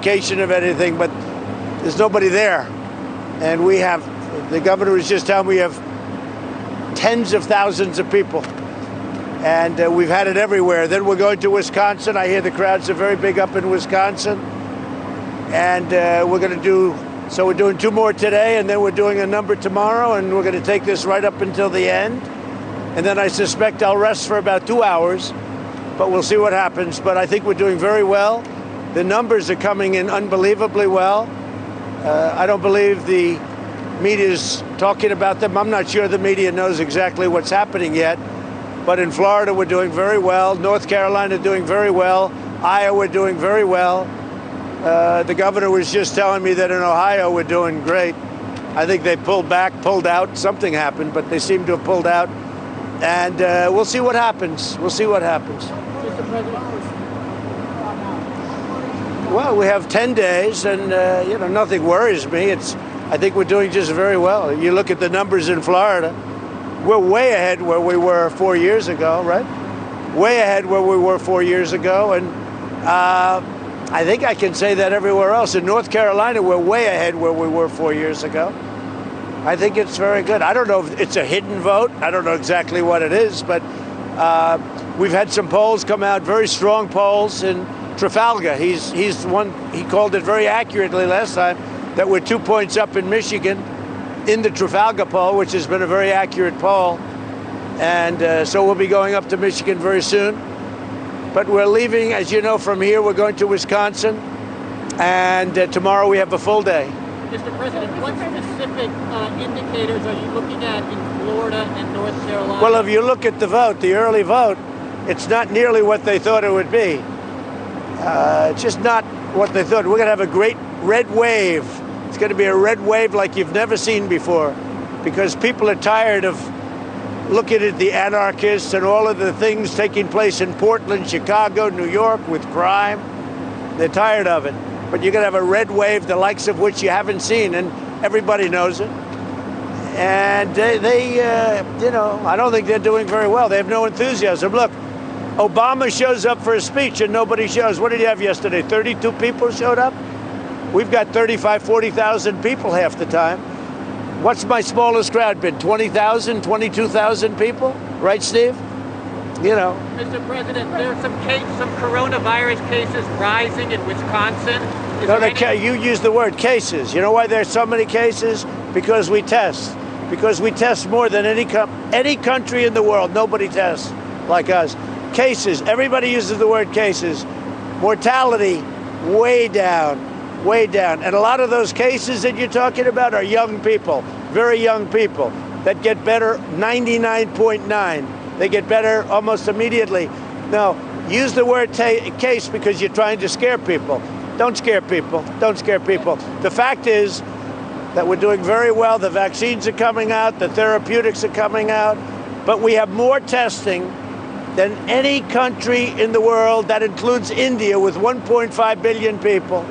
indication of anything, but there's nobody there. And the governor was just telling me we have tens of thousands of people. And we've had it everywhere. Then we're going to Wisconsin. I hear the crowds are very big up in Wisconsin. And we're doing 2 more today, and then we're doing a number tomorrow, and we're going to take this right up until the end. And then I suspect I'll rest for about 2 hours, but we'll see what happens. But I think we're doing very well. The numbers are coming in unbelievably well. I don't believe the media's talking about them. I'm not sure the media knows exactly what's happening yet. But in Florida, we're doing very well. North Carolina doing very well. Iowa doing very well. The governor was just telling me that in Ohio, we're doing great. I think they pulled out. Something happened, but they seem to have pulled out. And we'll see what happens. We'll see what happens. Mr. President, well, we have 10 days, and nothing worries me. I think we're doing just very well. You look at the numbers in Florida, we're way ahead where we were 4 years ago, right? Way ahead where we were 4 years ago, and I think I can say that everywhere else. In North Carolina, we're way ahead where we were 4 years ago. I think it's very good. I don't know if it's a hidden vote. I don't know exactly what it is, but we've had some polls come out, very strong polls in Trafalgar. He's one. He called it very accurately last time that we're 2 points up in Michigan in the Trafalgar poll, which has been a very accurate poll. And so we'll be going up to Michigan very soon. But we're leaving, as you know, from here. We're going to Wisconsin. And tomorrow we have a full day. Mr. President, what specific indicators are you looking at in Florida and North Carolina? Well, if you look at the vote, the early vote, it's not nearly what they thought it would be. It's just not what they thought. We're going to have a great red wave. It's going to be a red wave like you've never seen before, because people are tired of looking at the anarchists and all of the things taking place in Portland, Chicago, New York with crime. They're tired of it. But you're going to have a red wave, the likes of which you haven't seen, and everybody knows it. And I don't think they're doing very well. They have no enthusiasm. Look, Obama shows up for a speech and nobody shows. What did you have yesterday? 32 people showed up? We've got 35, 40,000 people half the time. What's my smallest crowd been? 20,000, 22,000 people? Right, Steve? Mr. President, there are some coronavirus cases rising in Wisconsin. You use the word cases. You know why there's so many cases? Because we test. Because we test more than any country in the world. Nobody tests like us. Cases. Everybody uses the word cases. Mortality, way down. Way down. And a lot of those cases that you're talking about are young people, very young people that get better 99.9. They get better almost immediately. Now, use the word case because you're trying to scare people. Don't scare people. Don't scare people. The fact is that we're doing very well. The vaccines are coming out. The therapeutics are coming out. But we have more testing than any country in the world. That includes India with 1.5 billion people.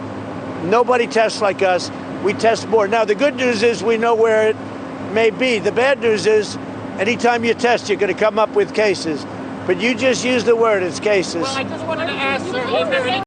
Nobody tests like us. We test more. Now, the good news is we know where it may be. The bad news is anytime you test, you're going to come up with cases. But you just use the word, it's cases. Well, I just wanted to ask, sir, is there any